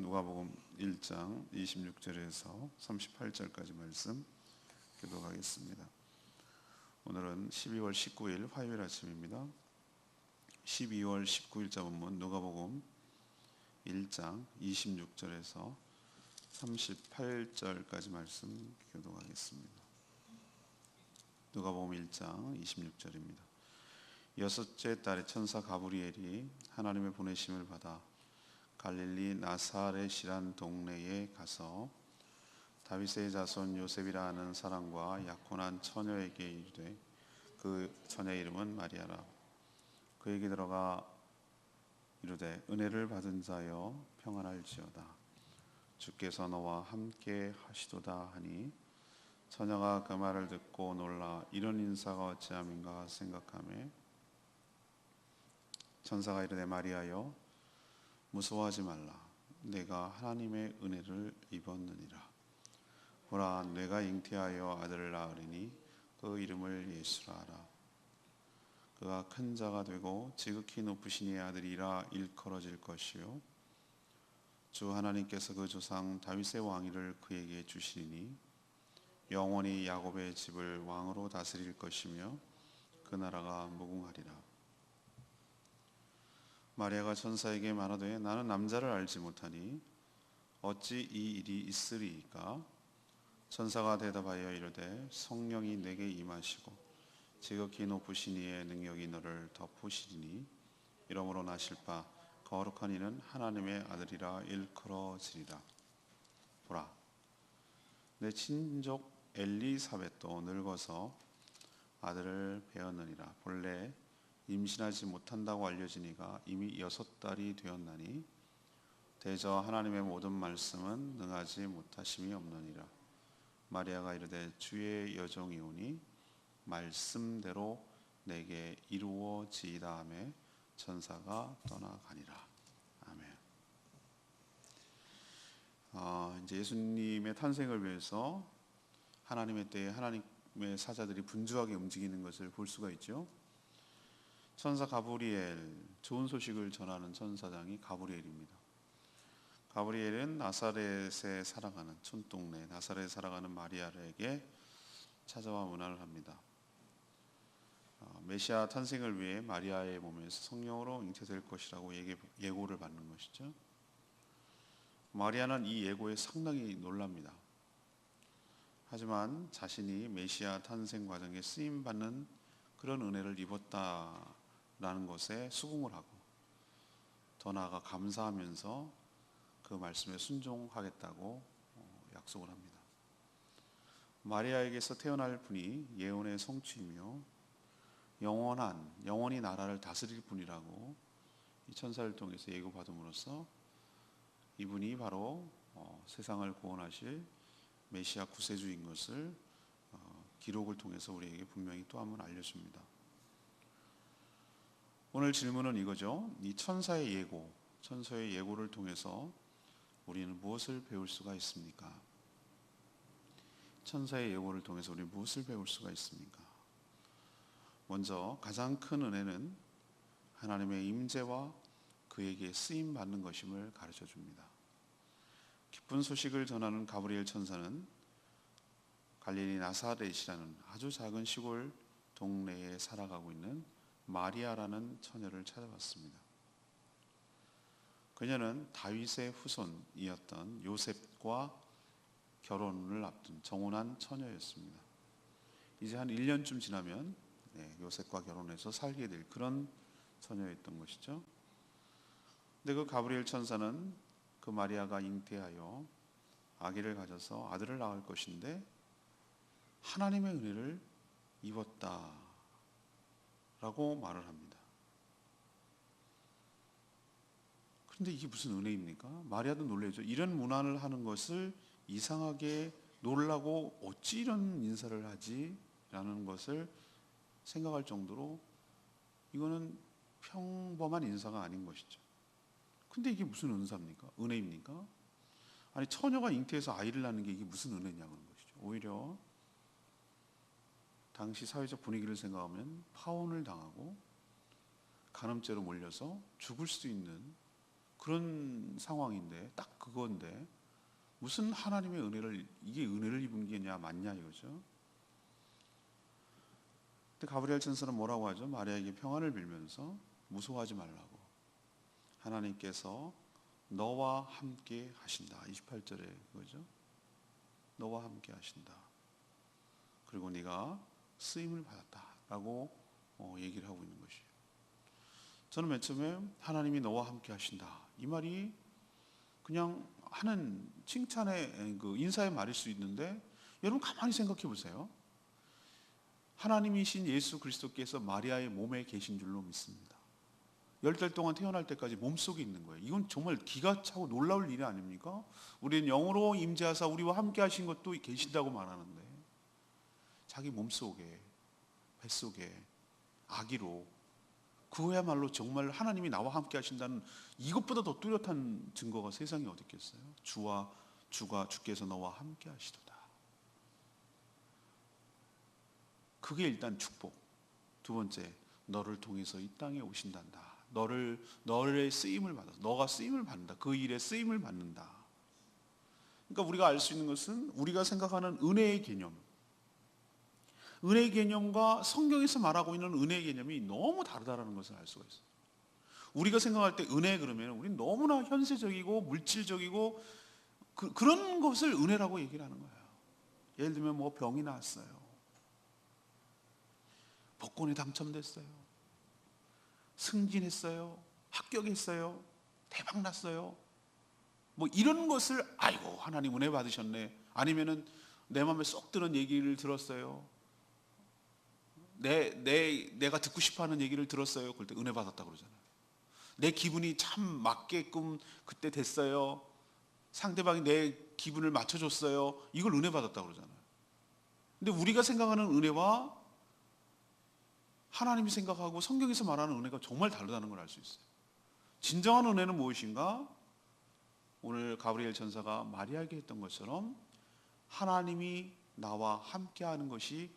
누가복음 1장 26절에서 38절까지 말씀 교독하겠습니다. 오늘은 12월 19일 화요일 아침입니다. 12월 19일자 본문 누가복음 1장 26절에서 38절까지 말씀 교독하겠습니다. 누가복음 1장 26절입니다. 여섯째 달에 천사 가브리엘이 하나님의 보내심을 받아 갈릴리 나사렛이란 동네에 가서 다윗의 자손 요셉이라 하는 사람과 약혼한 처녀에게 이르되, 그 처녀의 이름은 마리아라. 그에게 들어가 이르되, 은혜를 받은 자여 평안할지어다. 주께서 너와 함께 하시도다 하니, 처녀가 그 말을 듣고 놀라 이런 인사가 어찌함인가 생각하며, 천사가 이르되, 마리아여 무서워하지 말라. 내가 하나님의 은혜를 입었느니라. 보라, 내가 잉태하여 아들을 낳으리니 그 이름을 예수라 하라. 그가 큰 자가 되고 지극히 높으신 이의 아들이라 일컬어질 것이요, 주 하나님께서 그 조상 다윗의 왕위를 그에게 주시리니 영원히 야곱의 집을 왕으로 다스릴 것이며 그 나라가 무궁하리라. 마리아가 천사에게 말하되, 나는 남자를 알지 못하니 어찌 이 일이 있으리이까? 천사가 대답하여 이르되, 성령이 내게 임하시고 지극히 높으신 이의 능력이 너를 덮으시리니 이러므로 나실 바 거룩한 이는 하나님의 아들이라 일컬어지리라. 보라, 내 친족 엘리사벳도 늙어서 아들을 배었느니라. 본래 임신하지 못한다고 알려지니가 이미 6달이 되었나니 대저 하나님의 모든 말씀은 능하지 못하심이 없느니라. 마리아가 이르되, 주의 여종이오니 말씀대로 내게 이루어지이다 하며 천사가 떠나가니라. 아멘. 이제 예수님의 탄생을 위해서 하나님의 때에 하나님의 사자들이 분주하게 움직이는 것을 볼 수가 있죠. 천사 가브리엘, 좋은 소식을 전하는 천사장이 가브리엘입니다. 가브리엘은 나사렛에 살아가는 촌동네 나사렛에 살아가는 마리아에게 찾아와 문안을 합니다. 메시아 탄생을 위해 마리아의 몸에서 성령으로 잉태될 것이라고 예고를 받는 것이죠. 마리아는 이 예고에 상당히 놀랍니다. 하지만 자신이 메시아 탄생 과정에 쓰임받는 그런 은혜를 입었다라는 것에 수긍을 하고, 더 나아가 감사하면서 그 말씀에 순종하겠다고 약속을 합니다. 마리아에게서 태어날 분이 예언의 성취이며 영원히 나라를 다스릴 분이라고 이 천사를 통해서 예고받음으로써 이분이 바로 세상을 구원하실 메시아 구세주인 것을 기록을 통해서 우리에게 분명히 또 한 번 알려줍니다. 오늘 질문은 이거죠. 이 천사의 예고를 통해서 우리는 무엇을 배울 수가 있습니까? 천사의 예고를 통해서 우리는 무엇을 배울 수가 있습니까? 먼저 가장 큰 은혜는 하나님의 임재와 그에게 쓰임 받는 것임을 가르쳐 줍니다. 기쁜 소식을 전하는 가브리엘 천사는 갈릴리 나사렛이라는 아주 작은 시골 동네에 살아가고 있는 마리아라는 처녀를 찾아왔습니다. 그녀는 다윗의 후손이었던 요셉과 결혼을 앞둔 정혼한 처녀였습니다. 이제 한 1년쯤 지나면 요셉과 결혼해서 살게 될 그런 처녀였던 것이죠. 근데 그 가브리엘 천사는 그 마리아가 잉태하여 아기를 가져서 아들을 낳을 것인데 하나님의 은혜를 입었다라고 말을 합니다. 그런데 이게 무슨 은혜입니까? 마리아도 놀라죠. 이런 문안을 하는 것을 이상하게 놀라고 어찌 이런 인사를 하지? 라는 것을 생각할 정도로 이거는 평범한 인사가 아닌 것이죠. 근데 이게 무슨 은혜입니까? 아니, 처녀가 잉태해서 아이를 낳는 게 이게 무슨 은혜냐는 것이죠. 오히려 당시 사회적 분위기를 생각하면 파혼을 당하고 간음죄로 몰려서 죽을 수 있는 그런 상황인데, 딱 그건데 무슨 하나님의 은혜를, 이게 은혜를 입은 게냐 맞냐 이거죠. 근데 가브리엘 천사는 뭐라고 하죠? 마리아에게 평안을 빌면서 무서워하지 말라고. 하나님께서 너와 함께 하신다. 28절에 그거죠. 너와 함께 하신다. 그리고 네가 쓰임을 받았다라고 얘기를 하고 있는 것이에요. 저는 맨 처음에 하나님이 너와 함께 하신다, 이 말이 그냥 하는 칭찬의 그 인사의 말일 수 있는데, 여러분 가만히 생각해 보세요. 하나님이신 예수 그리스도께서 마리아의 몸에 계신 줄로 믿습니다. 10달 동안 태어날 때까지 몸속에 있는 거예요. 이건 정말 기가 차고 놀라울 일이 아닙니까? 우리는 영으로 임재하사 우리와 함께 하신 것도 계신다고 말하는데, 자기 몸속에, 뱃속에 아기로, 그거야말로 정말 하나님이 나와 함께 하신다는, 이것보다 더 뚜렷한 증거가 세상에 어디 있겠어요? 주께서 너와 함께 하시도다. 그게 일단 축복. 두 번째, 너를 통해서 이 땅에 오신단다. 너의 쓰임을 받아서, 너가 쓰임을 받는다. 그 일에 쓰임을 받는다. 그러니까 우리가 알 수 있는 것은, 우리가 생각하는 은혜의 개념, 은혜의 개념과 성경에서 말하고 있는 은혜의 개념이 너무 다르다는 것을 알 수가 있어요. 우리가 생각할 때 은혜 그러면 우리는 너무나 현세적이고 물질적이고 그런 것을 은혜라고 얘기를 하는 거예요. 예를 들면 뭐 병이 나았어요, 복권에 당첨됐어요, 승진했어요, 합격했어요, 대박 났어요, 뭐 이런 것을 아이고 하나님 은혜 받으셨네. 아니면은 내 마음에 쏙 드는 얘기를 들었어요, 내가 듣고 싶어하는 얘기를 들었어요. 그럴 때 은혜 받았다 그러잖아요. 내 기분이 참 맞게끔 그때 됐어요, 상대방이 내 기분을 맞춰줬어요, 이걸 은혜 받았다 그러잖아요. 근데 우리가 생각하는 은혜와 하나님이 생각하고 성경에서 말하는 은혜가 정말 다르다는 걸 알 수 있어요. 진정한 은혜는 무엇인가? 오늘 가브리엘 천사가 마리아에게 했던 것처럼 하나님이 나와 함께하는 것이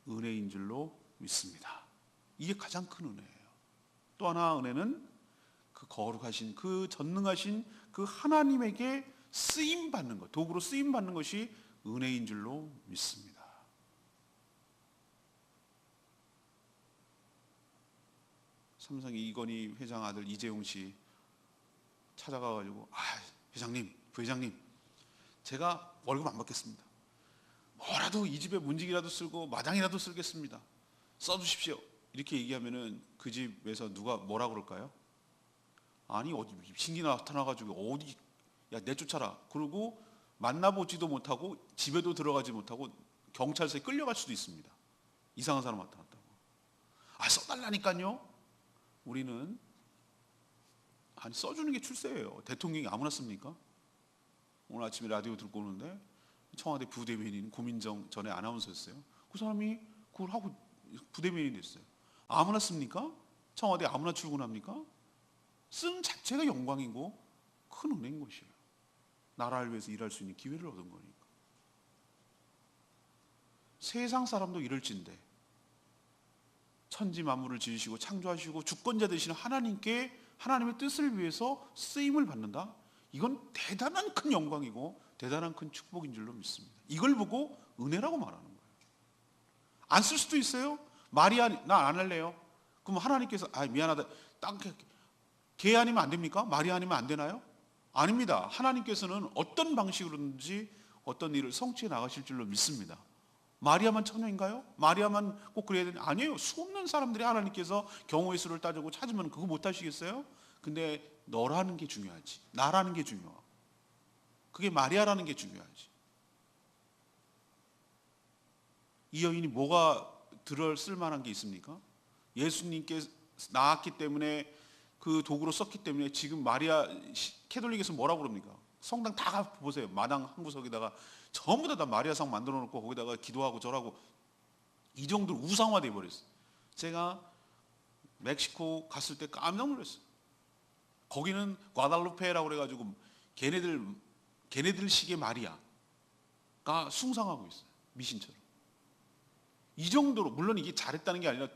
은혜인 줄로 믿습니다. 이게 가장 큰 은혜예요. 또 하나 은혜는 그 거룩하신, 그 전능하신 그 하나님에게 쓰임 받는 것, 도구로 쓰임 받는 것이 은혜인 줄로 믿습니다. 삼성 이건희 회장 아들 이재용 씨 찾아가가지고, 회장님, 부회장님, 제가 월급 안 받겠습니다. 뭐라도 이 집에 문직이라도 쓸고 마당이라도 쓸겠습니다. 써주십시오. 이렇게 얘기하면은 그 집에서 누가 뭐라 그럴까요? 아니 어디 신기 나타나가지고 어디, 야 내쫓아라. 그러고 만나보지도 못하고 집에도 들어가지 못하고 경찰서에 끌려갈 수도 있습니다. 이상한 사람 나타났다고. 써달라니까요. 우리는 써주는 게 출세예요. 대통령이 아무나 씁니까? 오늘 아침에 라디오 듣고 오는데 청와대 부대변인 고민정 전에 아나운서였어요. 그 사람이 그걸 하고 부대변인이 됐어요. 아무나 씁니까? 청와대 아무나 출근합니까? 쓰는 자체가 영광이고 큰 은혜인 것이에요. 나라를 위해서 일할 수 있는 기회를 얻은 거니까. 세상 사람도 이럴진데 천지 만물을 지으시고 창조하시고 주권자 되시는 하나님께, 하나님의 뜻을 위해서 쓰임을 받는다? 이건 대단한 큰 영광이고 대단한 큰 축복인 줄로 믿습니다. 이걸 보고 은혜라고 말하는 거예요. 안 쓸 수도 있어요. 마리아, 나 안 할래요. 그럼 하나님께서 미안하다, 걔 아니면 안 됩니까? 마리아 아니면 안 되나요? 아닙니다. 하나님께서는 어떤 방식으로든지 어떤 일을 성취해 나가실 줄로 믿습니다. 마리아만 처녀인가요? 마리아만 꼭 그래야 되냐? 아니에요. 수없는 사람들이 하나님께서 경우의 수를 따지고 찾으면 그거 못 하시겠어요? 근데 너라는 게 중요하지, 나라는 게 중요하고, 그게 마리아라는 게 중요하지. 이 여인이 뭐가 들어 쓸만한 게 있습니까? 예수님께 낳았기 때문에, 그 도구로 썼기 때문에. 지금 마리아, 캐톨릭에서 뭐라고 그럽니까? 성당 다 보세요. 마당 한 구석에다가 전부 다 마리아상 만들어 놓고 거기다가 기도하고 절하고, 이 정도로 우상화돼 버렸어요. 제가 멕시코 갔을 때 깜짝 놀랐어요. 거기는 과달루페라고 그래가지고 걔네들식의 마리아가 숭상하고 있어요. 미신처럼. 이 정도로, 물론 이게 잘했다는 게 아니라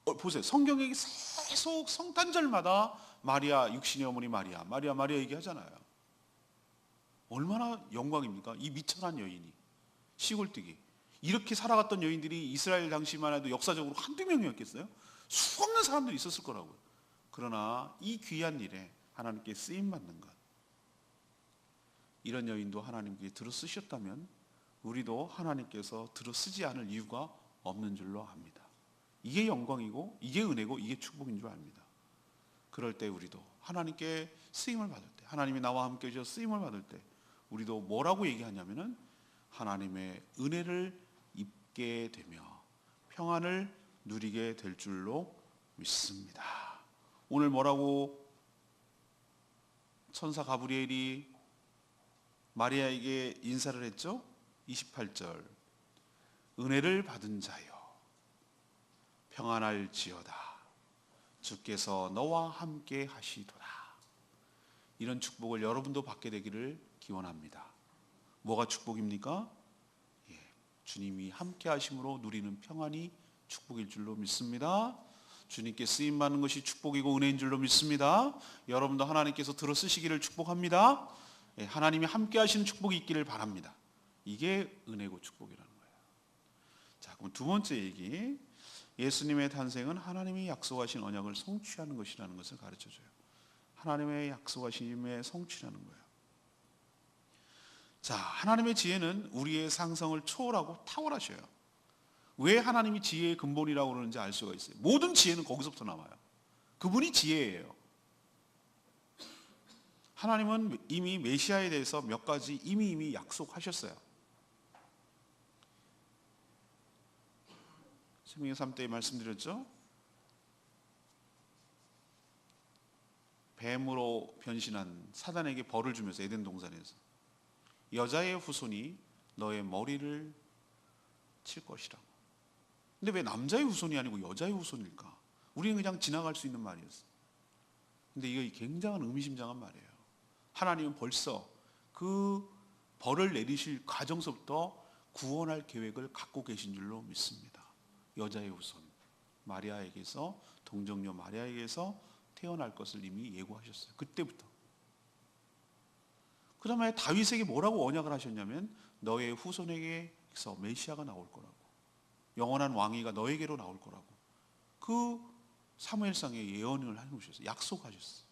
보세요. 성경에 계속 성탄절마다 마리아, 육신의 어머니 마리아, 마리아, 마리아 얘기하잖아요. 얼마나 영광입니까? 이 미천한 여인이, 시골뜨기. 이렇게 살아갔던 여인들이 이스라엘 당시만 해도 역사적으로 한두 명이었겠어요? 수없는 사람들이 있었을 거라고요. 그러나 이 귀한 일에 하나님께 쓰임받는 것, 이런 여인도 하나님께 들어쓰셨다면 우리도 하나님께서 들어쓰지 않을 이유가 없는 줄로 압니다. 이게 영광이고 이게 은혜고 이게 축복인 줄 압니다. 그럴 때 우리도 하나님께 쓰임을 받을 때, 하나님이 나와 함께 해주셔서 쓰임을 받을 때 우리도 뭐라고 얘기하냐면은 하나님의 은혜를 입게 되며 평안을 누리게 될 줄로 믿습니다. 오늘 뭐라고 천사 가브리엘이 마리아에게 인사를 했죠? 28절, 은혜를 받은 자여 평안할지어다, 주께서 너와 함께 하시도다. 이런 축복을 여러분도 받게 되기를 기원합니다. 뭐가 축복입니까? 주님이 함께 하심으로 누리는 평안이 축복일 줄로 믿습니다. 주님께 쓰임받는 것이 축복이고 은혜인 줄로 믿습니다. 여러분도 하나님께서 들어 쓰시기를 축복합니다. 하나님이 함께 하시는 축복이 있기를 바랍니다. 이게 은혜고 축복이라는 거예요. 자, 그럼 두 번째 얘기, 예수님의 탄생은 하나님이 약속하신 언약을 성취하는 것이라는 것을 가르쳐줘요. 하나님의 약속하심의 성취라는 거예요. 자, 하나님의 지혜는 우리의 상성을 초월하고 탁월하셔요. 왜 하나님이 지혜의 근본이라고 그러는지 알 수가 있어요. 모든 지혜는 거기서부터 나와요. 그분이 지혜예요. 하나님은 이미 메시아에 대해서 몇 가지 이미 약속하셨어요. 생명의 3대에 말씀드렸죠. 뱀으로 변신한 사단에게 벌을 주면서 에덴 동산에서 여자의 후손이 너의 머리를 칠 것이라고. 근데 왜 남자의 후손이 아니고 여자의 후손일까? 우리는 그냥 지나갈 수 있는 말이었어요. 근데 이거 굉장한 의미심장한 말이에요. 하나님은 벌써 그 벌을 내리실 과정서부터 구원할 계획을 갖고 계신 줄로 믿습니다. 여자의 후손 마리아에게서, 동정녀 마리아에게서 태어날 것을 이미 예고하셨어요. 그때부터. 그 다음에 다윗에게 뭐라고 언약을 하셨냐면 너의 후손에게서 메시아가 나올 거라고, 영원한 왕위가 너에게로 나올 거라고, 그 사무엘상의 예언을 해놓으셨어요. 약속하셨어요.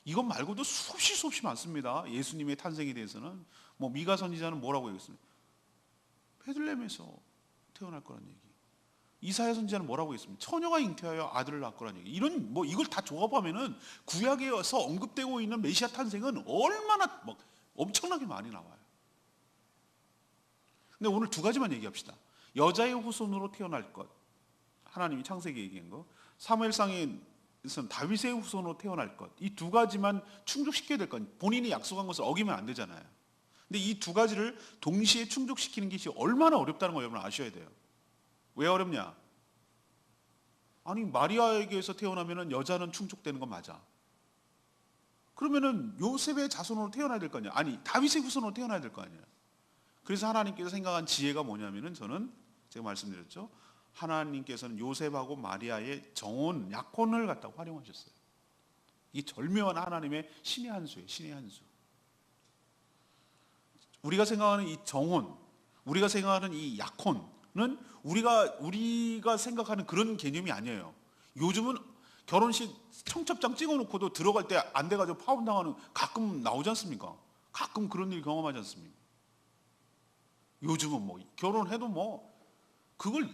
이것 말고도 수없이 많습니다. 예수님의 탄생에 대해서는 뭐 미가 선지자는 뭐라고 얘기했습니까? 베들레헴에서 태어날 거란 얘기. 이사야 선지자는 뭐라고 했습니까? 처녀가 잉태하여 아들을 낳을 거란 얘기. 이런 뭐 이걸 다 조합하면은 구약에서 언급되고 있는 메시아 탄생은 얼마나 막 엄청나게 많이 나와요. 근데 오늘 두 가지만 얘기합시다. 여자의 후손으로 태어날 것, 하나님이 창세기 얘기한 거. 사무엘상에서는 다윗의 후손으로 태어날 것. 이 두 가지만 충족시켜야 될 것. 본인이 약속한 것을 어기면 안 되잖아요. 근데 이 두 가지를 동시에 충족시키는 것이 얼마나 어렵다는 걸 여러분 아셔야 돼요. 왜 어렵냐? 아니 마리아에게서 태어나면은 여자는 충족되는 건 맞아. 그러면은 요셉의 자손으로 태어나야 될 거 아니야. 아니 다윗의 후손으로 태어나야 될 거 아니야. 그래서 하나님께서 생각한 지혜가 뭐냐면은, 저는 제가 말씀드렸죠. 하나님께서는 요셉하고 마리아의 정혼, 약혼을 갖다가 활용하셨어요. 이 절묘한 하나님의 신의 한 수예요. 신의 한 수. 우리가 생각하는 이 정혼, 우리가 생각하는 이 약혼은 우리가 생각하는 그런 개념이 아니에요. 요즘은 결혼식 청첩장 찍어놓고도 들어갈 때 안 돼가지고 파혼당하는 가끔 나오지 않습니까? 가끔 그런 일 경험하지 않습니까? 요즘은 뭐 결혼해도 뭐 그럴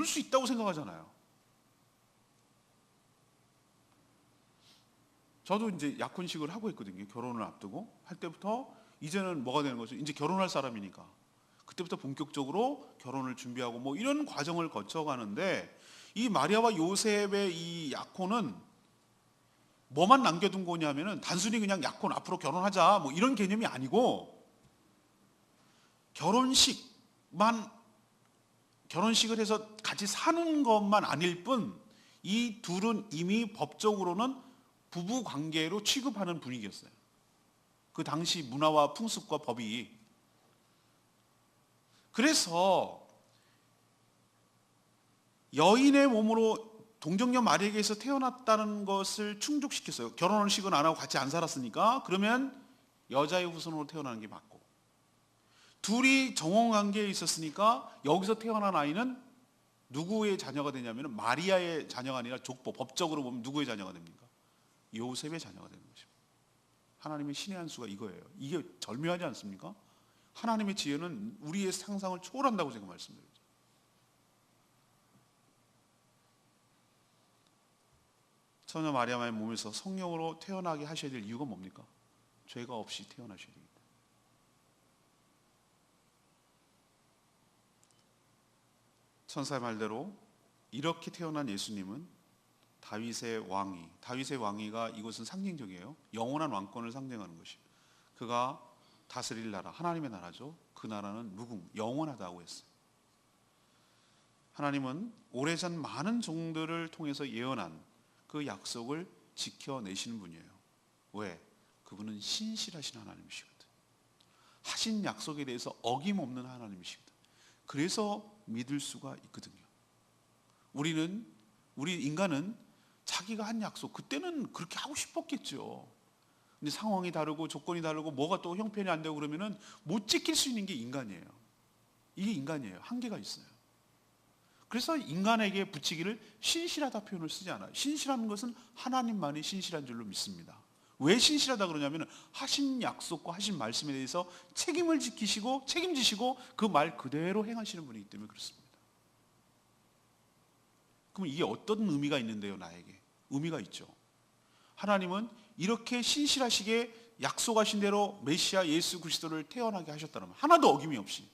수 있다고 생각하잖아요. 저도 이제 약혼식을 하고 있거든요. 결혼을 앞두고 할 때부터 이제는 뭐가 되는 거죠? 이제 결혼할 사람이니까 그때부터 본격적으로 결혼을 준비하고 뭐 이런 과정을 거쳐가는데, 이 마리아와 요셉의 이 약혼은 뭐만 남겨둔 거냐면은 단순히 그냥 약혼, 앞으로 결혼하자 뭐 이런 개념이 아니고, 결혼식을 해서 같이 사는 것만 아닐 뿐 이 둘은 이미 법적으로는 부부 관계로 취급하는 분위기였어요. 그 당시 문화와 풍습과 법이. 그래서 여인의 몸으로 동정녀 마리아에게서 태어났다는 것을 충족시켰어요. 결혼식은 안 하고 같이 안 살았으니까. 그러면 여자의 후손으로 태어나는 게 맞고, 둘이 정혼관계에 있었으니까 여기서 태어난 아이는 누구의 자녀가 되냐면 마리아의 자녀가 아니라 족보, 법적으로 보면 누구의 자녀가 됩니까? 요셉의 자녀가 되는 것입니다. 하나님의 신의 한 수가 이거예요. 이게 절묘하지 않습니까? 하나님의 지혜는 우리의 상상을 초월한다고 제가 말씀드렸죠. 처녀 마리아의 몸에서 성령으로 태어나게 하셔야 될 이유가 뭡니까? 죄가 없이 태어나셔야 됩니다. 천사의 말대로 이렇게 태어난 예수님은 다윗의 왕위가 이것은 상징적이에요. 영원한 왕권을 상징하는 것이에요. 그가 다스릴 나라, 하나님의 나라죠. 그 나라는 영원하다고 했어요. 하나님은 오래전 많은 종들을 통해서 예언한 그 약속을 지켜내시는 분이에요. 왜? 그분은 신실하신 하나님이시거든. 하신 약속에 대해서 어김없는 하나님이시거든. 그래서 믿을 수가 있거든요. 우리 인간은 자기가 한 약속, 그때는 그렇게 하고 싶었겠죠. 근데 상황이 다르고 조건이 다르고 뭐가 또 형편이 안 되고 그러면은 못 지킬 수 있는 게 인간이에요. 이게 인간이에요. 한계가 있어요. 그래서 인간에게 붙이기를 신실하다 표현을 쓰지 않아요. 신실한 것은 하나님만이 신실한 줄로 믿습니다. 왜 신실하다 그러냐면 하신 약속과 하신 말씀에 대해서 책임을 책임지시고 그 말 그대로 행하시는 분이기 때문에 그렇습니다. 그럼 이게 어떤 의미가 있는데요, 나에게? 의미가 있죠. 하나님은 이렇게 신실하시게 약속하신 대로 메시아 예수 그리스도를 태어나게 하셨다면 하나도 어김이 없이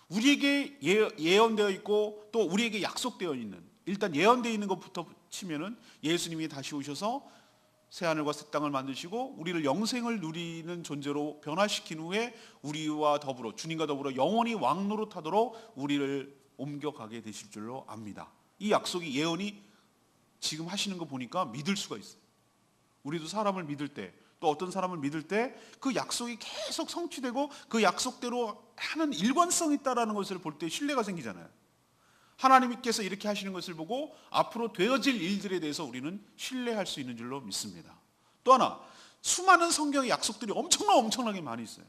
우리에게 예언되어 있고 또 우리에게 약속되어 있는, 일단 예언되어 있는 것부터 치면은 예수님이 다시 오셔서 새하늘과 새 땅을 만드시고 우리를 영생을 누리는 존재로 변화시킨 후에 우리와 더불어, 주님과 더불어 영원히 왕노릇하도록 우리를 옮겨가게 되실 줄로 압니다. 이 약속이, 예언이 지금 하시는 거 보니까 믿을 수가 있어요. 우리도 사람을 믿을 때, 또 어떤 사람을 믿을 때 그 약속이 계속 성취되고 그 약속대로 하는 일관성이 있다는 것을 볼 때 신뢰가 생기잖아요. 하나님께서 이렇게 하시는 것을 보고 앞으로 되어질 일들에 대해서 우리는 신뢰할 수 있는 줄로 믿습니다. 또 하나, 수많은 성경의 약속들이 엄청나게 많이 있어요.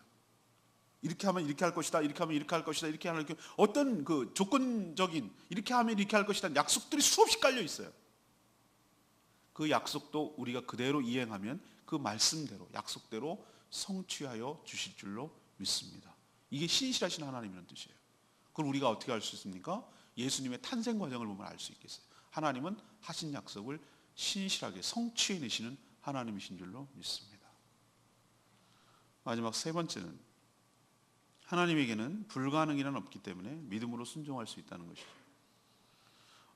이렇게 하면 이렇게 할 것이다, 이렇게 하면 이렇게 할 것이다, 이렇게 하는 어떤 그 조건적인, 이렇게 하면 이렇게 할 것이다 약속들이 수없이 깔려 있어요. 그 약속도 우리가 그대로 이행하면 그 말씀대로, 약속대로 성취하여 주실 줄로 믿습니다. 이게 신실하신 하나님이라는 뜻이에요. 그럼 우리가 어떻게 알 수 있습니까? 예수님의 탄생 과정을 보면 알 수 있겠어요. 하나님은 하신 약속을 신실하게 성취해내시는 하나님이신 줄로 믿습니다. 마지막 세 번째는 하나님에게는 불가능이란 없기 때문에 믿음으로 순종할 수 있다는 것이죠.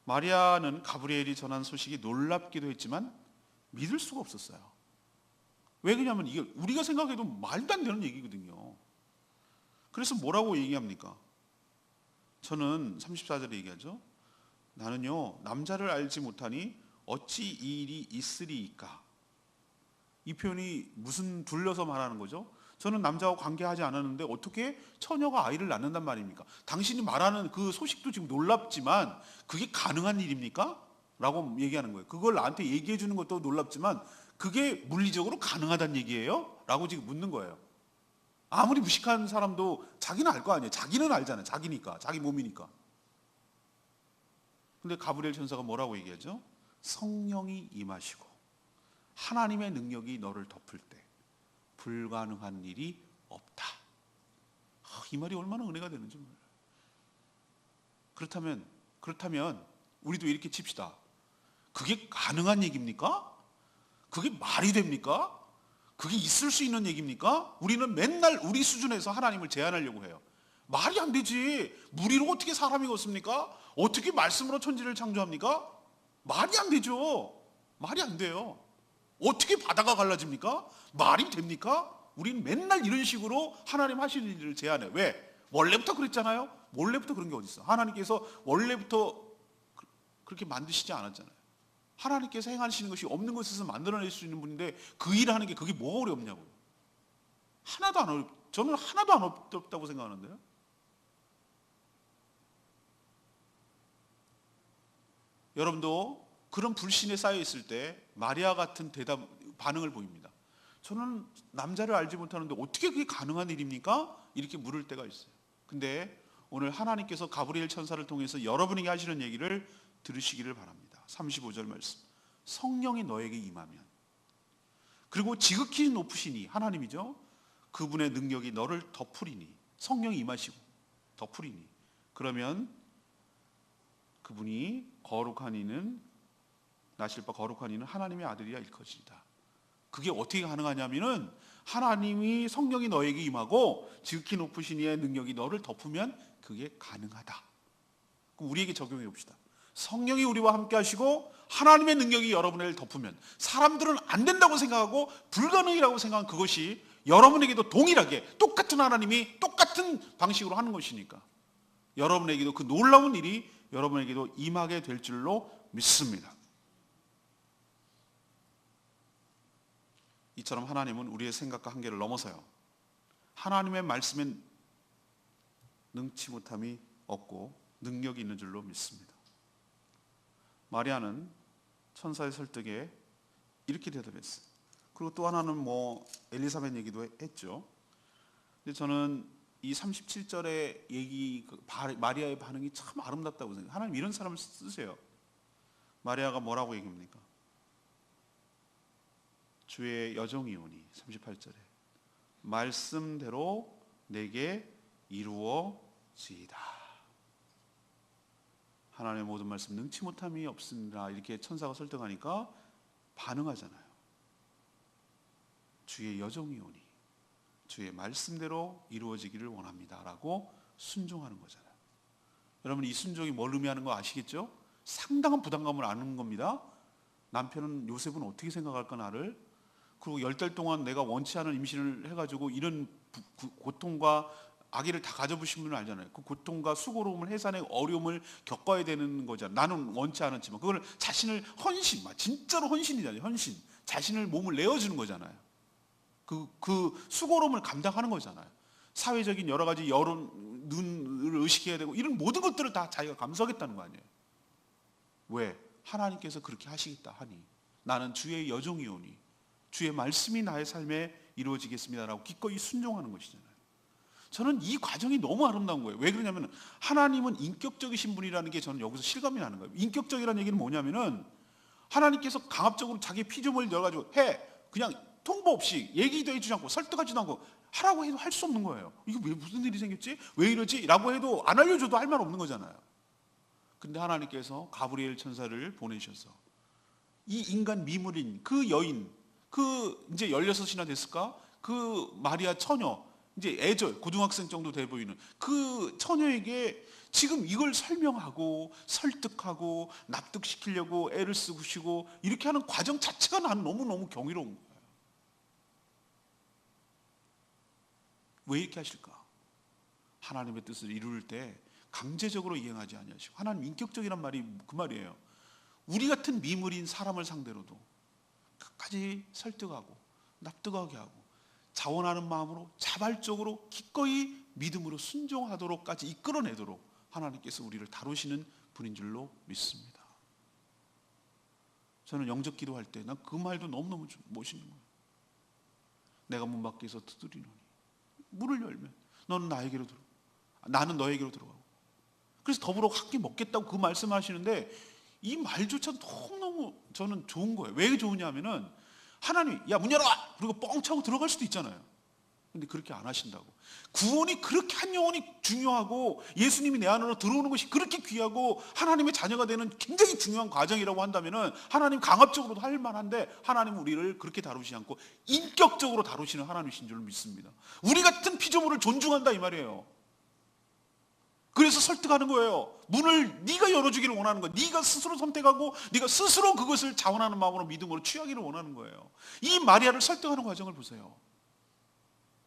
마리아는 가브리엘이 전한 소식이 놀랍기도 했지만 믿을 수가 없었어요. 왜 그러냐면 이게 우리가 생각해도 말도 안 되는 얘기거든요. 그래서 뭐라고 얘기합니까? 저는 34절에 얘기하죠. 나는요 남자를 알지 못하니 어찌 이 일이 있으리이까. 이 표현이 무슨 둘러서 말하는 거죠? 저는 남자와 관계하지 않았는데 어떻게 처녀가 아이를 낳는단 말입니까? 당신이 말하는 그 소식도 지금 놀랍지만 그게 가능한 일입니까? 라고 얘기하는 거예요. 그걸 나한테 얘기해 주는 것도 놀랍지만 그게 물리적으로 가능하다는 얘기예요? 라고 지금 묻는 거예요. 아무리 무식한 사람도 자기는 알 거 아니에요. 자기는 알잖아요. 자기니까, 자기 몸이니까. 근데 가브리엘 천사가 뭐라고 얘기하죠? 성령이 임하시고 하나님의 능력이 너를 덮을 때 불가능한 일이 없다. 이 말이 얼마나 은혜가 되는지 몰라요. 그렇다면 우리도 이렇게 칩시다. 그게 가능한 얘기입니까? 그게 말이 됩니까? 그게 있을 수 있는 얘기입니까? 우리는 맨날 우리 수준에서 하나님을 제한하려고 해요. 말이 안 되지. 무리로 어떻게 사람이 걷습니까? 어떻게 말씀으로 천지를 창조합니까? 말이 안 되죠. 말이 안 돼요. 어떻게 바다가 갈라집니까? 말이 됩니까? 우리는 맨날 이런 식으로 하나님 하시는 일을 제한해요. 왜? 원래부터 그랬잖아요. 원래부터 그런 게 어디 있어? 하나님께서 원래부터 그렇게 만드시지 않았잖아요. 하나님께서 행하시는 것이 없는 것에서 만들어낼 수 있는 분인데 그 일을 하는 게 그게 뭐가 어렵냐고요. 저는 하나도 안 어렵다고 생각하는데요. 여러분도 그런 불신에 쌓여 있을 때 마리아 같은 반응을 보입니다. 저는 남자를 알지 못하는데 어떻게 그게 가능한 일입니까? 이렇게 물을 때가 있어요. 근데 오늘 하나님께서 가브리엘 천사를 통해서 여러분에게 하시는 얘기를 들으시기를 바랍니다. 35절 말씀. 성령이 너에게 임하면, 그리고 지극히 높으시니, 하나님이죠, 그분의 능력이 너를 덮으리니, 성령이 임하시고 덮으리니, 그러면 그분이 거룩한 이는, 나실 바 거룩한 이는 하나님의 아들이라 일컬으시리다. 그게 어떻게 가능하냐면은 하나님이, 성령이 너에게 임하고 지극히 높으신 이의 능력이 너를 덮으면 그게 가능하다. 그럼 우리에게 적용해 봅시다. 성령이 우리와 함께 하시고 하나님의 능력이 여러분을 덮으면, 사람들은 안 된다고 생각하고 불가능이라고 생각한 그것이 여러분에게도 동일하게 똑같은 하나님이 똑같은 방식으로 하는 것이니까 여러분에게도 그 놀라운 일이 여러분에게도 임하게 될 줄로 믿습니다. 이처럼 하나님은 우리의 생각과 한계를 넘어서요, 하나님의 말씀엔 능치 못함이 없고 능력이 있는 줄로 믿습니다. 마리아는 천사의 설득에 이렇게 대답했어요. 그리고 또 하나는 엘리사벳 얘기도 했죠. 근데 저는 이 37절의 얘기, 마리아의 반응이 참 아름답다고 생각해요. 하나님 이런 사람을 쓰세요. 마리아가 뭐라고 얘기합니까? 주의 여종이오니, 38절에 말씀대로 내게 이루어지이다. 하나님의 모든 말씀 능치 못함이 없습니다. 이렇게 천사가 설득하니까 반응하잖아요. 주의 여종이오니, 주의 말씀대로 이루어지기를 원합니다 라고 순종하는 거잖아요. 여러분, 이 순종이 뭘 의미하는 거 아시겠죠? 상당한 부담감을 안는 겁니다. 남편은, 요셉은 어떻게 생각할까 나를? 그리고 10달 동안 내가 원치 않은 임신을 해가지고 이런 고통과 아기를 다 가져보신 분은 알잖아요. 그 고통과 수고로움을, 해산의 어려움을 겪어야 되는 거잖아요. 나는 원치 않았지만 그걸 자신을 헌신, 진짜로 헌신이잖아요. 헌신, 자신을, 몸을 내어주는 거잖아요. 그 수고로움을 감당하는 거잖아요. 사회적인 여러 가지 눈을 의식해야 되고 이런 모든 것들을 다 자기가 감수하겠다는 거 아니에요. 왜? 하나님께서 그렇게 하시겠다 하니 나는 주의 여종이오니 주의 말씀이 나의 삶에 이루어지겠습니다라고 기꺼이 순종하는 것이잖아요. 저는 이 과정이 너무 아름다운 거예요. 왜 그러냐면 하나님은 인격적이신 분이라는 게 저는 여기서 실감이 나는 거예요. 인격적이라는 얘기는 뭐냐면은 하나님께서 강압적으로 자기 피조물을 열어가지고 그냥 통보 없이 얘기도 해주지 않고 설득하지도 않고 하라고 해도 할 수 없는 거예요. 이거 왜, 무슨 일이 생겼지? 왜 이러지? 라고 해도 안 알려줘도 할 말 없는 거잖아요. 근데 하나님께서 가브리엘 천사를 보내셔서 이 인간 미물인 그 여인, 이제 16이나 됐을까? 그 마리아 처녀, 이제 고등학생 정도 돼 보이는 그 처녀에게 지금 이걸 설명하고 설득하고 납득시키려고 애를 쓰시고 이렇게 하는 과정 자체가 나는 너무너무 경이로운 거예요. 왜 이렇게 하실까? 하나님의 뜻을 이룰 때 강제적으로 이행하지 아니하시고, 하나님 인격적이란 말이 그 말이에요. 우리 같은 미물인 사람을 상대로도 끝까지 설득하고 납득하게 하고 자원하는 마음으로 자발적으로 기꺼이 믿음으로 순종하도록까지 이끌어내도록 하나님께서 우리를 다루시는 분인 줄로 믿습니다. 저는 영적 기도할 때 난 그 말도 너무너무 멋있는 거예요. 내가 문 밖에서 두드리노니 문을 열면 너는 나에게로 들어오고 나는 너에게로 들어가고, 그래서 더불어 함께 먹겠다고 그 말씀하시는데 이 말조차 너무너무 저는 좋은 거예요. 왜 좋으냐면은 하나님이 야 문 열어라! 그리고 뻥 차고 들어갈 수도 있잖아요. 근데 그렇게 안 하신다고. 구원이 그렇게 한 영혼이 중요하고 예수님이 내 안으로 들어오는 것이 그렇게 귀하고 하나님의 자녀가 되는 굉장히 중요한 과정이라고 한다면은 하나님 강압적으로도 할 만한데 하나님은 우리를 그렇게 다루시지 않고 인격적으로 다루시는 하나님이신 줄 믿습니다. 우리 같은 피조물을 존중한다 이 말이에요. 그래서 설득하는 거예요. 문을 네가 열어주기를 원하는 거예요. 네가 스스로 선택하고 네가 스스로 그것을 자원하는 마음으로 믿음으로 취하기를 원하는 거예요. 이 마리아를 설득하는 과정을 보세요.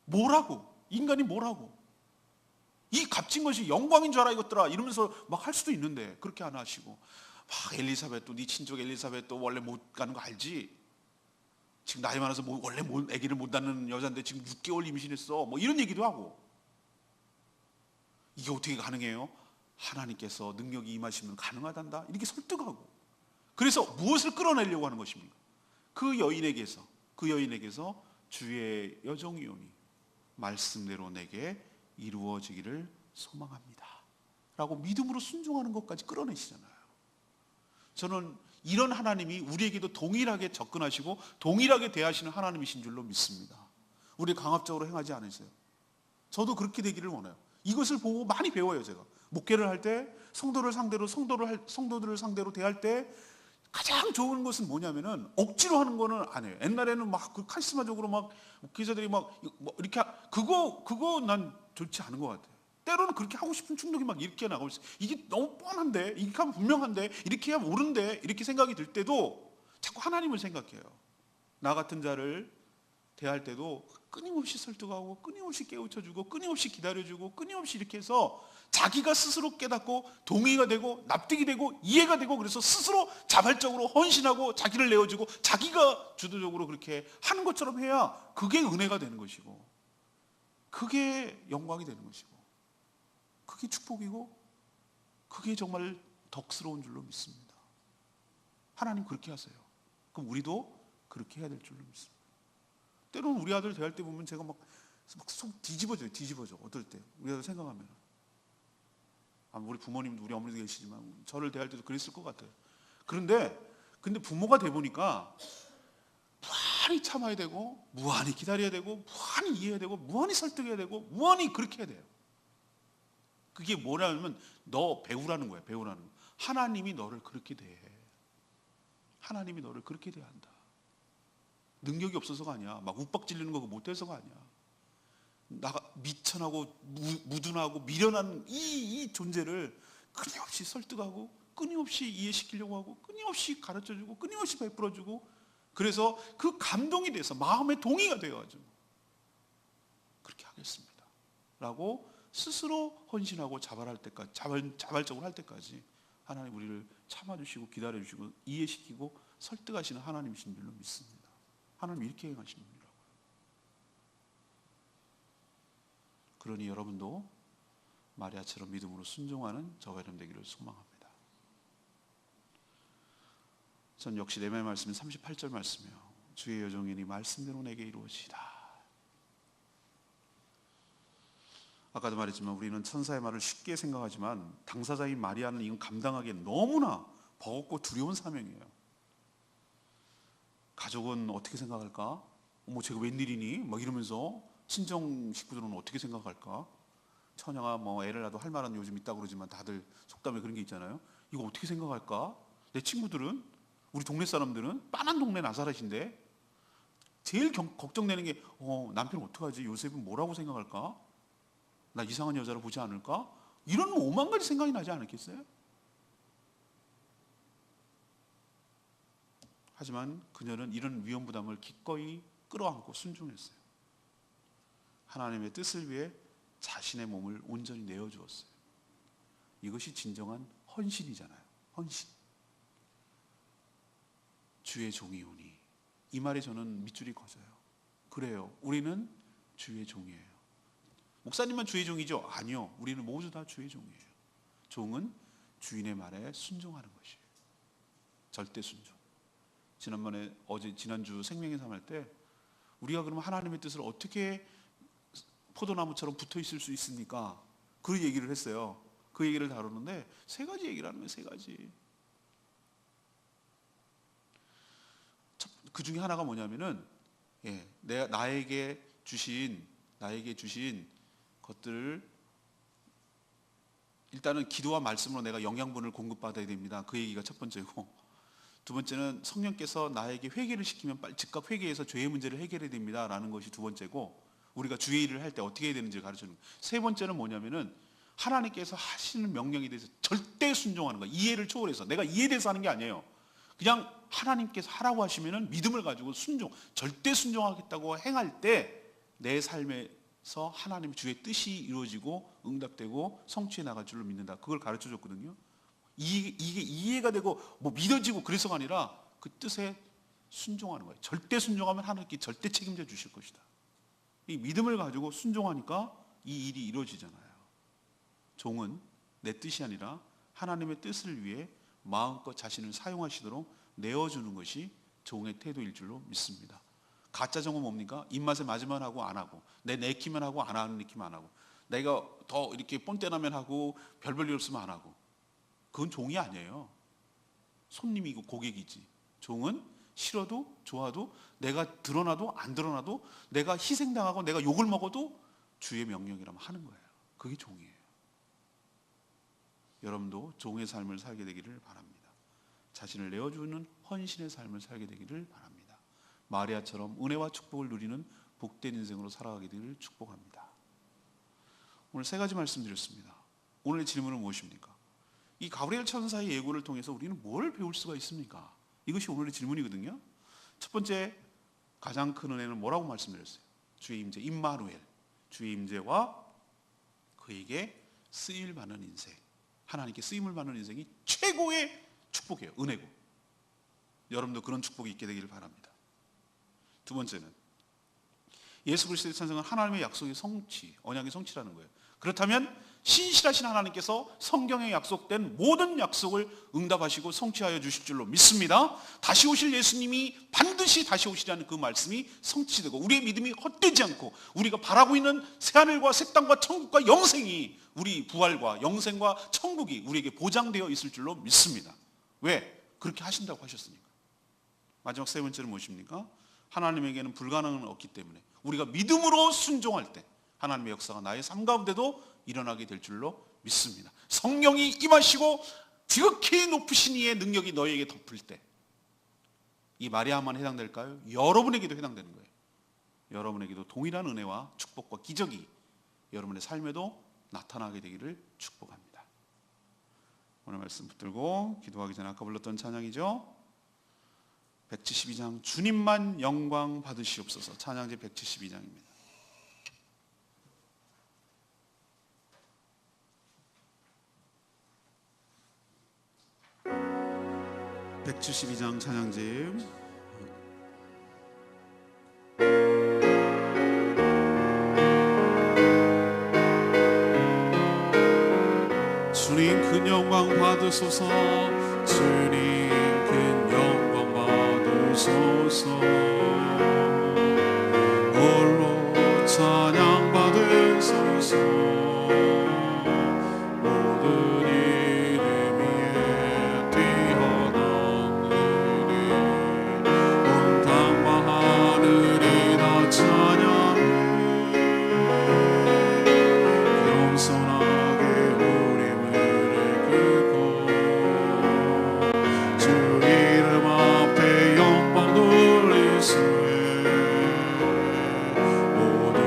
뭐라고? 인간이 뭐라고? 이 값진 것이 영광인 줄 알아 이것들아 이러면서 막 할 수도 있는데 그렇게 안 하시고 막 엘리사벳도 네 친족 엘리사벳도 원래 못 가는 거 알지? 지금 나이 많아서 원래 아기를 못 낳는 여자인데 지금 6개월 임신했어 뭐 이런 얘기도 하고. 이게 어떻게 가능해요? 하나님께서 능력이 임하시면 가능하단다 이렇게 설득하고 그래서 무엇을 끌어내려고 하는 것입니까? 그 여인에게서 주의 여종이오니 말씀대로 내게 이루어지기를 소망합니다 라고 믿음으로 순종하는 것까지 끌어내시잖아요. 저는 이런 하나님이 우리에게도 동일하게 접근하시고 동일하게 대하시는 하나님이신 줄로 믿습니다. 우리 강압적으로 행하지 않으세요. 저도 그렇게 되기를 원해요. 이것을 보고 많이 배워요. 제가 목회를 할 때 성도들을 상대로 대할 때 가장 좋은 것은 뭐냐면은 억지로 하는 거는 안 해요. 옛날에는 막 그 카리스마적으로 막 목회자들이 막 이렇게 그거 난 좋지 않은 것 같아요. 때로는 그렇게 하고 싶은 충동이 막 이렇게 나가고 있어요. 이게 너무 뻔한데, 이렇게 하면 분명한데, 이렇게 하면 옳은데, 이렇게 생각이 들 때도 자꾸 하나님을 생각해요. 나 같은 자를 대할 때도 끊임없이 설득하고 끊임없이 깨우쳐주고 끊임없이 기다려주고 끊임없이 이렇게 해서 자기가 스스로 깨닫고 동의가 되고 납득이 되고 이해가 되고, 그래서 스스로 자발적으로 헌신하고 자기를 내어주고 자기가 주도적으로 그렇게 하는 것처럼 해야 그게 은혜가 되는 것이고, 그게 영광이 되는 것이고, 그게 축복이고, 그게 정말 덕스러운 줄로 믿습니다. 하나님 그렇게 하세요. 그럼 우리도 그렇게 해야 될 줄로 믿습니다. 때로는 우리 아들 대할 때 보면 제가 막 속 뒤집어져요. 어떨 때 우리 아들 생각하면, 우리 부모님도 우리 어머니도 계시지만 저를 대할 때도 그랬을 것 같아요. 근데 부모가 돼 보니까 무한히 참아야 되고, 무한히 기다려야 되고, 무한히 이해해야 되고, 무한히 설득해야 되고, 무한히 그렇게 해야 돼요. 그게 뭐냐면 너 배우라는 거예요. 배우라는 거. 하나님이 너를 그렇게 대해. 하나님이 너를 그렇게 대한다. 능력이 없어서가 아니야. 막 욱박질리는 거 못해서가 아니야. 나가 미천하고 무둔하고 미련한 이 존재를 끊임없이 설득하고 끊임없이 이해시키려고 하고 끊임없이 가르쳐주고 끊임없이 베풀어주고, 그래서 그 감동이 돼서 마음의 동의가 되어가지고 그렇게 하겠습니다 라고 스스로 헌신하고 자발적으로 할 때까지 하나님 우리를 참아주시고 기다려주시고 이해시키고 설득하시는 하나님이신 줄로 믿습니다. 하나님 이렇게 행하시는 분이라고요. 그러니 여러분도 마리아처럼 믿음으로 순종하는 저와 여러분 되기를 소망합니다. 전 역시 내면의 말씀은 38절 말씀이요, 주의 여종이니 말씀대로 내게 이루어지이다. 아까도 말했지만 우리는 천사의 말을 쉽게 생각하지만 당사자인 마리아는 이건 감당하기에 너무나 버겁고 두려운 사명이에요. 가족은 어떻게 생각할까? 어머 제가 웬일이니? 막 이러면서 친정 식구들은 어떻게 생각할까? 처녀가 뭐 애를 낳아도 할 말은 요즘 있다고 그러지만 다들 속담에 그런 게 있잖아요. 이거 어떻게 생각할까? 내 친구들은, 우리 동네 사람들은, 빤한 동네 나사렛인데 제일 걱정되는 게 남편 어떡하지? 요셉은 뭐라고 생각할까? 나 이상한 여자로 보지 않을까? 이런 5만 가지 생각이 나지 않았겠어요? 하지만 그녀는 이런 위험 부담을 기꺼이 끌어안고 순종했어요. 하나님의 뜻을 위해 자신의 몸을 온전히 내어주었어요. 이것이 진정한 헌신이잖아요. 헌신. 주의 종이오니, 이 말에 저는 밑줄이 커져요. 그래요, 우리는 주의 종이에요. 목사님만 주의 종이죠? 아니요, 우리는 모두 다 주의 종이에요. 종은 주인의 말에 순종하는 것이에요. 절대 순종. 지난주 생명의 삶 할 때 우리가 그러면 하나님의 뜻을 어떻게 포도나무처럼 붙어 있을 수 있습니까? 그 얘기를 했어요. 그 얘기를 다루는데 세 가지 얘기를 하는 거예요. 세 가지. 그 중에 하나가 뭐냐면은 나에게 주신 것들을 일단은 기도와 말씀으로 내가 영양분을 공급받아야 됩니다. 그 얘기가 첫 번째고, 두 번째는 성령께서 나에게 회개를 시키면 즉각 회개해서 죄의 문제를 해결해야 됩니다 라는 것이 두 번째고, 우리가 주의 일을 할 때 어떻게 해야 되는지를 가르쳐주는 거예요. 세 번째는 뭐냐면은 하나님께서 하시는 명령에 대해서 절대 순종하는 거예요. 이해를 초월해서. 내가 이해돼서 하는 게 아니에요. 그냥 하나님께서 하라고 하시면은 믿음을 가지고 절대 순종하겠다고 행할 때 내 삶에서 하나님의 주의 뜻이 이루어지고 응답되고 성취해 나갈 줄로 믿는다. 그걸 가르쳐 줬거든요. 이게 이해가 되고 뭐 믿어지고 그래서가 아니라 그 뜻에 순종하는 거예요. 절대 순종하면 하나님께 절대 책임져 주실 것이다. 이 믿음을 가지고 순종하니까 이 일이 이루어지잖아요. 종은 내 뜻이 아니라 하나님의 뜻을 위해 마음껏 자신을 사용하시도록 내어주는 것이 종의 태도일 줄로 믿습니다. 가짜 종은 뭡니까? 입맛에 맞으면 하고 안 하고, 내 내키면 하고 안 하는 내키면 안 하고, 내가 더 이렇게 뻔때나면 하고 별별 일 없으면 안 하고. 그건 종이 아니에요. 손님이고 고객이지. 종은 싫어도 좋아도, 내가 드러나도 안 드러나도, 내가 희생당하고 내가 욕을 먹어도 주의 명령이라면 하는 거예요. 그게 종이에요. 여러분도 종의 삶을 살게 되기를 바랍니다. 자신을 내어주는 헌신의 삶을 살게 되기를 바랍니다. 마리아처럼 은혜와 축복을 누리는 복된 인생으로 살아가게 되기를 축복합니다. 오늘 세 가지 말씀드렸습니다. 오늘의 질문은 무엇입니까? 이 가브리엘 천사의 예고를 통해서 우리는 뭘 배울 수가 있습니까? 이것이 오늘의 질문이거든요. 첫 번째, 가장 큰 은혜는 뭐라고 말씀드렸어요? 주의 임재, 임마누엘, 주의 임재와 그에게 쓰임 받는 인생, 하나님께 쓰임을 받는 인생이 최고의 축복이에요. 은혜고. 여러분도 그런 축복이 있게 되기를 바랍니다. 두 번째는 예수 그리스도의 탄생은 하나님의 약속의 성취, 언약의 성취라는 거예요. 그렇다면 신실하신 하나님께서 성경에 약속된 모든 약속을 응답하시고 성취하여 주실 줄로 믿습니다. 다시 오실 예수님이 반드시 다시 오시라는 그 말씀이 성취되고, 우리의 믿음이 헛되지 않고, 우리가 바라고 있는 새하늘과 새 땅과 천국과 영생이, 우리 부활과 영생과 천국이 우리에게 보장되어 있을 줄로 믿습니다. 왜? 그렇게 하신다고 하셨으니까. 마지막 세 번째는 무엇입니까? 하나님에게는 불가능은 없기 때문에 우리가 믿음으로 순종할 때 하나님의 역사가 나의 삶 가운데도 일어나게 될 줄로 믿습니다. 성령이 임하시고 지극히 높으신 이의 능력이 너희에게 덮을 때, 이 마리아만 해당될까요? 여러분에게도 해당되는 거예요. 여러분에게도 동일한 은혜와 축복과 기적이 여러분의 삶에도 나타나게 되기를 축복합니다. 오늘 말씀 붙들고 기도하기 전에 아까 불렀던 찬양이죠. 172장 주님만 영광 받으시옵소서. 찬양제 172장입니다. 172장 찬양집. 주님 큰 영광 받으소서. 주님 큰 영광 받으소서. 홀로 찬양 받으소서. 모든 이름 위에 뛰어난 이름, 온 땅과 하늘이 다 찬양해. 겸손하게 우리 무릎 꿇고 주 이름 앞에 영광 돌리시네. 모두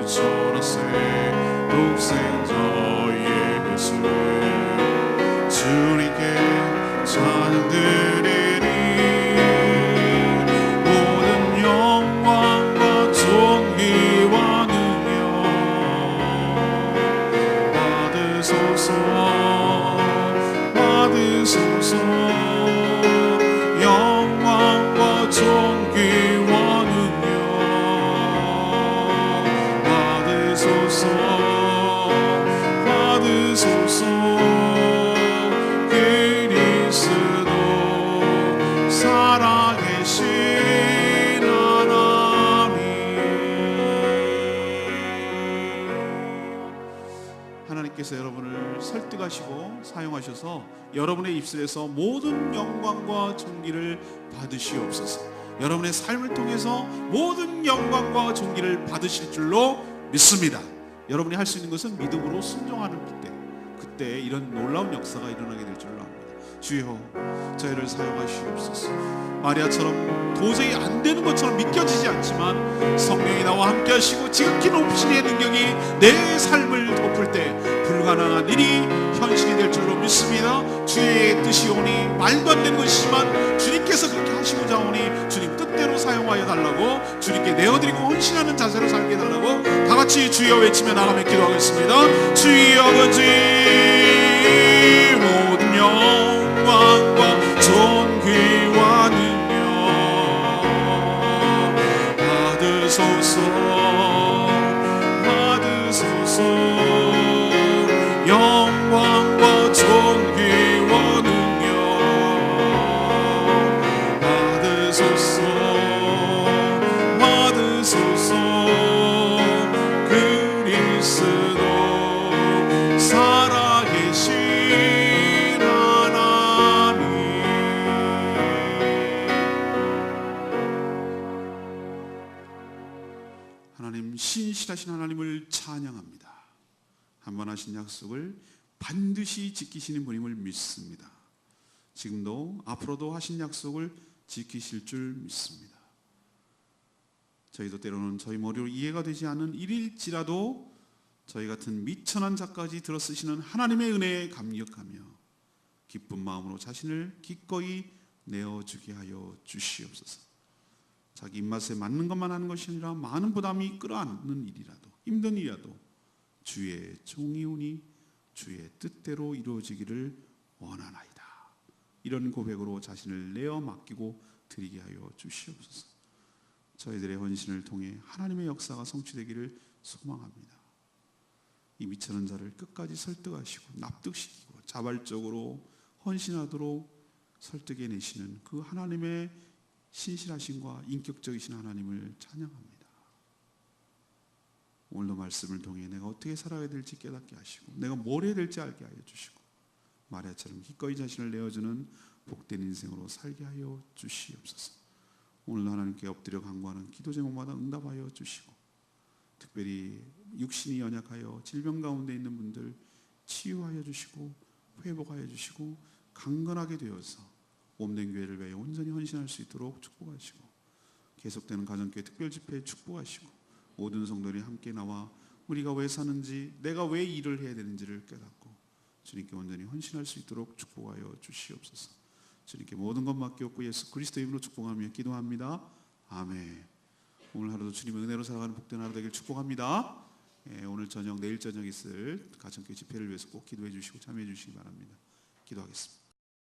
전하세 독생자 예수. 주님께 찬양 드리리. 모든 영광과 존귀와 능력 받으소서. 받으소서. 영광과 존귀와 능력 받으소서. 받으소서. 그리스도 살아계신 하나님. 하나님께서 여러분을 설득하시고 사용하셔서 여러분의 입술에서 모든 영광과 존귀를 받으시옵소서. 여러분의 삶을 통해서 모든 영광과 존귀를 받으실 줄로 믿습니다. 여러분이 할 수 있는 것은 믿음으로 순종하는 그때 이런 놀라운 역사가 일어나게 될 줄로 압니다. 주여, 저희를 사용하시옵소서. 마리아처럼 도저히 안 되는 것처럼 믿겨지지 않지만 성령이 나와 함께 하시고 지극히 높으신 이의 능력이 내 삶을 덮을 때 불가능한 일이 현실이 될 줄로 믿습니다. 주의 뜻이 오니 말도 안 되는 것이지만 주님께서 그렇게 하시고자 오니 주님 뜻대로 사용하여 달라고, 주님께 내어드리고 헌신하는 자세로 살게 해달라고 다같이 주여 외치며 나가며 기도하겠습니다. 주의 아버지, 모든 영광과 존귀와 능력 받으소서. 받으소서. 영광과 존귀와 능력 참 신실하신 하나님을 찬양합니다. 한 번 하신 약속을 반드시 지키시는 분임을 믿습니다. 지금도 앞으로도 하신 약속을 지키실 줄 믿습니다. 저희도 때로는 저희 머리로 이해가 되지 않는 일일지라도 저희 같은 미천한 자까지 들어 쓰시는 하나님의 은혜에 감격하며 기쁜 마음으로 자신을 기꺼이 내어주게 하여 주시옵소서. 자기 입맛에 맞는 것만 하는 것이 아니라 많은 부담이 끌어안는 일이라도 힘든 일이라도 주의 종이오니 주의 뜻대로 이루어지기를 원하나이다. 이런 고백으로 자신을 내어 맡기고 드리게 하여 주시옵소서. 저희들의 헌신을 통해 하나님의 역사가 성취되기를 소망합니다. 이 미천한 자를 끝까지 설득하시고 납득시키고 자발적으로 헌신하도록 설득해내시는 그 하나님의 신실하심과 인격적이신 하나님을 찬양합니다. 오늘도 말씀을 통해 내가 어떻게 살아야 될지 깨닫게 하시고 내가 뭘 해야 될지 알게 하여 주시고 마리아처럼 기꺼이 자신을 내어주는 복된 인생으로 살게 하여 주시옵소서. 오늘도 하나님께 엎드려 간구하는 기도 제목마다 응답하여 주시고 특별히 육신이 연약하여 질병 가운데 있는 분들 치유하여 주시고 회복하여 주시고 강건하게 되어서 몸된 교회를 위하여 온전히 헌신할 수 있도록 축복하시고 계속되는 가정교회 특별집회에 축복하시고 모든 성도들이 함께 나와 우리가 왜 사는지 내가 왜 일을 해야 되는지를 깨닫고 주님께 온전히 헌신할 수 있도록 축복하여 주시옵소서. 주님께 모든 것 맡겼고 예수 그리스도 이름으로 축복하며 기도합니다. 아멘. 오늘 하루도 주님의 은혜로 살아가는 복된 하루 되길 축복합니다. 오늘 저녁 내일 저녁 있을 가정교회 집회를 위해서 꼭 기도해 주시고 참여해 주시기 바랍니다. 기도하겠습니다.